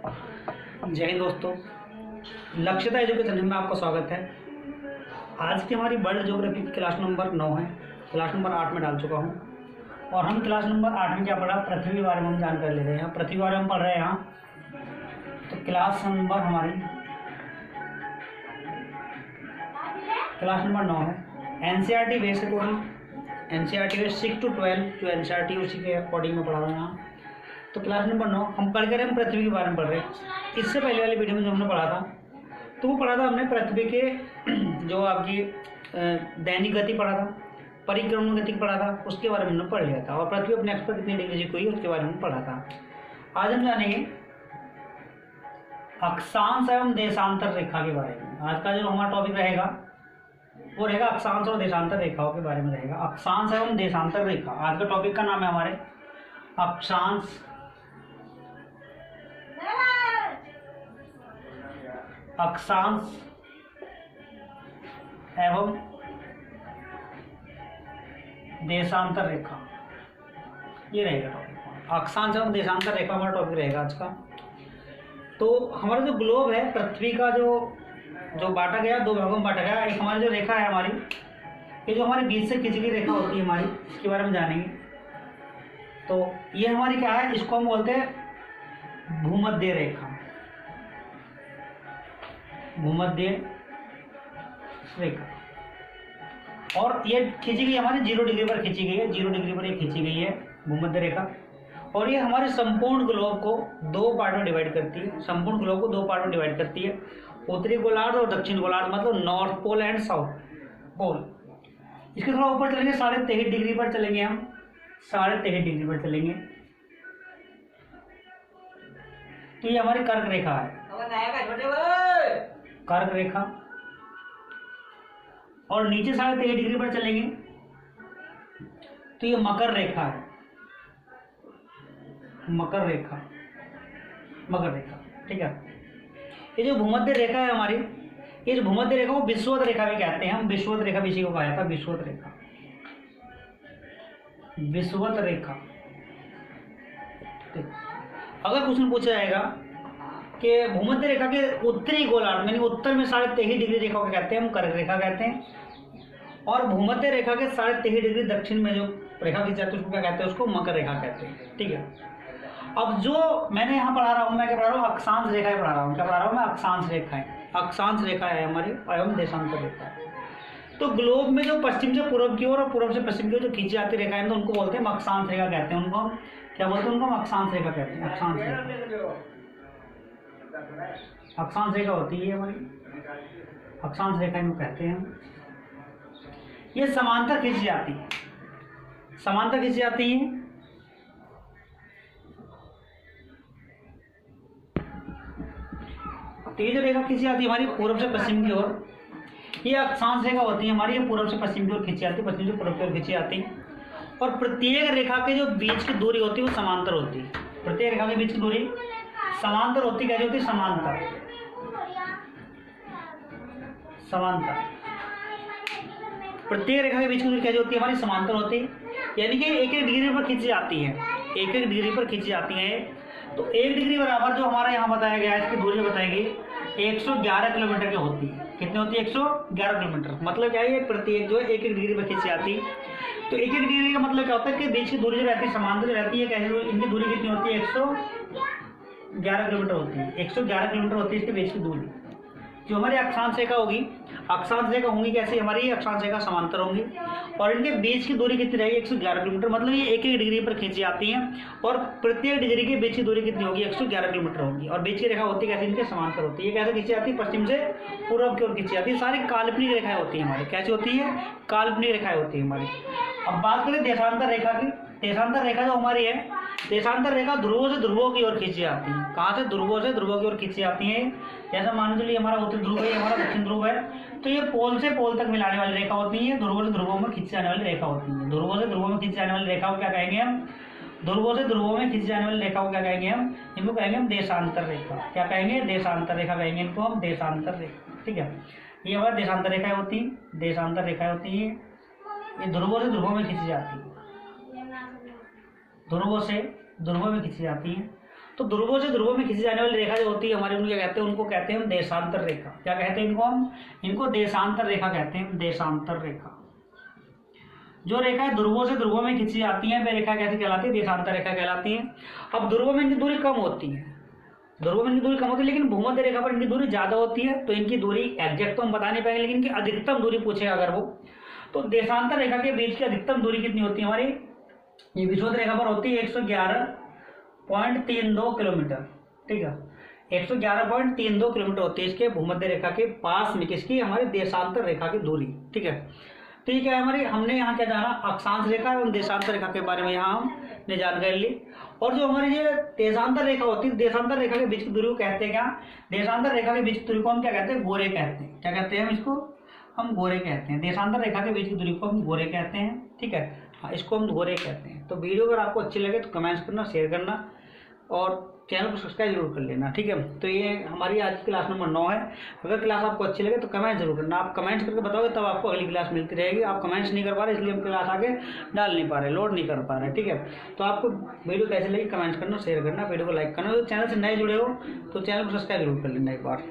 जय हिंद दोस्तों, लक्ष्यता एजुकेशन में आपका स्वागत है। आज की हमारी वर्ल्ड ज्योग्राफी की क्लास नंबर 9 है। क्लास नंबर 8 में डाल चुका हूँ और हम क्लास नंबर 8 में क्या पढ़ा, पृथ्वी के बारे में हम जानकारी ले रहे हैं। पृथ्वी के बारे में पढ़ रहे हैं यहाँ। तो क्लास नंबर हमारी क्लास नंबर 9 है। NCERT base according, NCERT base 6 to 12 जो एनसीईआरटी उसी के अकॉर्डिंग में पढ़ा रहे हैं यहाँ। तो क्लास नंबर 9 हम पढ़ कर हम पृथ्वी के बारे में पढ़ रहे हैं। इससे पहले वाली वीडियो में जो हमने पढ़ा था, तो वो पढ़ा था हमने पृथ्वी के जो आपकी दैनिक गति पढ़ा था, परिक्रमण गति पढ़ा था, उसके बारे में हमने पढ़ लिया था। और पृथ्वी अपने एक्स पर कितनी डिग्री झुकी हुई उसके बारे में पढ़ा था। आज हम जानेंगे अक्षांश एवं देशांतर रेखा के बारे में। आज का जो हमारा टॉपिक रहेगा वो रहेगा अक्षांश और देशांतर रेखाओं के बारे में रहेगा। अक्षांश एवं देशांतर रेखा आज का टॉपिक का नाम है हमारे अक्षांश एवं देशांतर रेखा, ये रहेगा टॉपिक। अक्षांश एवं देशांतर रेखा हमारा टॉपिक रहेगा आज का। तो हमारा जो ग्लोब है, पृथ्वी का जो बांटा गया, दो भागों में बांटा गया। एक हमारी जो रेखा है हमारी, ये जो हमारे बीच से खींची गई रेखा होती है हमारी, इसके बारे में जानेंगे। तो ये हमारी क्या है, इसको हम बोलते हैं भूमध्य रेखा। भूमध्य रेखा, और ये खींची गई हमारी 0 डिग्री पर खींची गई है। 0 डिग्री पर ये खींची गई है भूमध्य रेखा। और ये हमारे संपूर्ण ग्लोब को 2 पार्ट में डिवाइड करती है। संपूर्ण ग्लोब को 2 पार्ट में डिवाइड करती है, उत्तरी गोलार्ध और दक्षिण गोलार्ध, मतलब north pole and south pole. इसके थोड़ा ऊपर चलेंगे, 23.5 डिग्री पर चलेंगे हम। 23.5 डिग्री पर चलेंगे तो ये हमारी कर्क रेखा है, कर्क रेखा। और नीचे 23.5 डिग्री पर चलेंगे तो ये मकर रेखा है, मकर रेखा, मकर रेखा। ठीक है, ये जो भूमध्य रेखा है हमारी, ये जो भूमध्य रेखा को विषुवत रेखा भी कहते हैं हम। विषुवत रेखा भी इसी को कहा जाता है, विषुवत रेखा, विषुवत रेखा। अगर क्वेश्चन पूछा जाएगा कि भूमध्य रेखा के उत्तरी गोलार्ध यानी उत्तर में 23.5 डिग्री रेखा को कहते हैं हम, कर्क रेखा कहते हैं। और भूमध्य रेखा के 23.5 डिग्री दक्षिण में जो रेखा खींची जाती है उसको क्या कहते हैं, उसको मकर रेखा कहते हैं। ठीक है, अब जो मैंने यहाँ पढ़ा रहा हूँ, मैं क्या पढ़ा रहा हूँ, अक्षांश रेखाएं पढ़ा रहा हूँ। क्या पढ़ा रहा हूँ मैं, अक्षांश रेखाएं। अक्षांश रेखा है हमारी एवं देशांतर रेखा है। तो ग्लोब में जो पश्चिम से पूर्व की ओर और पूर्व से पश्चिम की ओर जो खींची जाती रेखाएं, तो उनको बोलते हैं अक्षांश रेखा कहते हैं। उनको हम क्या बोलते हैं, उनको हम अक्षांश रेखा कहते हैं। अक्षांश रेखा, अक्षांश रेखा होती है हमारी, अक्षांश रेखा इनको कहते हैं। ये समांतर खींची जाती है, समांतर खींची जाती है। तो ये जो रेखा खींची जाती है हमारी पूर्व से पश्चिम की ओर, ये अक्षांश रेखा होती है हमारी। ये पूर्व से पश्चिम की ओर खींची जाती है, पश्चिम से पूर्व की ओर खींची जाती है। और प्रत्येक रेखा के जो बीच की दूरी होती है वो समांतर होती है। प्रत्येक रेखा के बीच की दूरी समांतर होती है। कैसी होती है, समांतर, समांतर। प्रत्येक रेखा के बीच की दूरी कैसी होती है हमारी, समांतर होती है। यानी कि 1-1 डिग्री पर खींची जाती है, 1-1 डिग्री पर खींची जाती है। तो 1 डिग्री बराबर जो हमारा यहाँ बताया गया है, इसकी दूरी बताई गई 111 किलोमीटर की होती है। कितनी होती है, 111 किलोमीटर। मतलब क्या है, प्रत्येक जो है 1-1 डिग्री पर खींची जाती है। तो 1-1 डिग्री का मतलब क्या होता है कि बीच की दूरी जो रहती है समांतर जो रहती है, कैसी इनकी दूरी कितनी होती है, 111 किलोमीटर होती है। 111 किलोमीटर होती है इसके बीच की दूरी। जो हमारी अक्षांश रेखा होगी, अक्षांश रेखा होंगी कैसे, हमारी अक्षांश रेखा समांतर होंगी। और इनके बीच की दूरी कितनी रहेगी, 111 किलोमीटर। मतलब ये 1-1 डिग्री पर खींची जाती हैं। और प्रत्येक डिग्री के बीच की दूरी कितनी होगी, 111 किलोमीटर होगी। और बीच की रेखा होती है कैसे, इनके समांतर होती है। ये कैसे खींची जाती है, पश्चिम से पूर्व की ओर खींची जाती है। सारी काल्पनिक रेखाएं होती है हमारी। कैसी होती है, काल्पनिक रेखाएं होती है हमारी। अब बात करें देशांतर रेखा की। देशांतर रेखा जो हमारी है, देशांतर रेखा ध्रुवों से ध्रुवों की ओर खींची जाती है। कहाँ से, ध्रुवों से ध्रुवों की ओर खींची जाती है। जैसा मान लीजिए हमारा उत्तरी ध्रुव है, हमारा दक्षिण ध्रुव है, तो ये पोल से पोल तक मिलाने वाली रेखा होती है। ध्रुवों से ध्रुवों में खींची जाने वाली रेखा होती है। ध्रुवों से ध्रुवों में खींची जाने वाली रेखा को क्या कहेंगे हम, ध्रुवों से ध्रुवों में खींची जाने वाली रेखा को क्या कहेंगे हम, इनको कहेंगे हम देशांतर रेखा। क्या कहेंगे, देशांतर रेखा कहेंगे इनको हम, देशांतर रेखा। ठीक है, ये हमारी देशांतर रेखाएं होती है। देशांतर रेखाएं होती है, ये ध्रुवों से ध्रुवों में खींची जाती है, ध्रुवों से ध्रुवों में खींची जाती है। तो ध्रुवों से ध्रुवों में खींची जाने वाली रेखा जो होती है हमारी, उनको क्या कहते हैं, उनको कहते हैं हम देशांतर रेखा। क्या कहते हैं इनको हम? इनको देशांतर रेखा कहते हैं, देशांतर रेखा। जो रेखा ध्रुवों से ध्रुवों में खींची जाती है वे रेखा कैसी कहलाती है? देशांतर रेखा कहलाती है। अब ध्रुवों में इनकी दूरी कम होती है, ध्रुवों में इनकी दूरी कम होती है, लेकिन भूमध्य रेखा पर इनकी दूरी ज्यादा होती है। तो इनकी दूरी एग्जैक्ट तो हम बता नहीं पाएंगे, लेकिन इनकी अधिकतम दूरी पूछेगा अगर वो, तो देशांतर रेखा के बीच की अधिकतम दूरी कितनी होती है हमारी? ये विषुवत रेखा पर होती है 111.32 किलोमीटर। ठीक है, 111.32 किलोमीटर होती है इसके भूमध्य रेखा के पास में किसकी? हमारी देशांतर रेखा की दूरी। ठीक है, ठीक है। हमारी हमने यहाँ क्या जाना? अक्षांश रेखा एवं देशांतर रेखा के बारे में यहाँ हमने जानकारी ली। और जो हमारी ये देशांतर रेखा होती है, देशांतर रेखा के बीच की दूरी को कहते हैं क्या? देशांतर रेखा के बीच की दूरी को हम क्या कहते हैं? गोरे कहते हैं। क्या कहते हैं हम इसको? हम गोरे कहते हैं। देशांतर रेखा के बीच की दूरी को हम गोरे कहते हैं। ठीक है, हाँ, इसको हम गोरे कहते हैं। तो वीडियो अगर आपको अच्छी लगे तो कमेंट्स करना, शेयर करना और चैनल को सब्सक्राइब जरूर कर लेना। ठीक है, तो ये हमारी आज की क्लास नंबर 9 है। अगर क्लास आपको अच्छी लगे तो कमेंट जरूर करना। आप कमेंट्स करके बताओगे तब आपको अगली क्लास मिलती रहेगी। आप कमेंट्स नहीं कर पा रहे इसलिए हम क्लास आगे डाल नहीं पा रहे, लोड नहीं कर पा रहे। ठीक है, तो आपको वीडियो कैसे लगी कमेंट्स करना, शेयर करना, वीडियो को लाइक करना। तो चैनल से नए जुड़े हो तो चैनल को सब्सक्राइब जरूर कर लेना एक बार।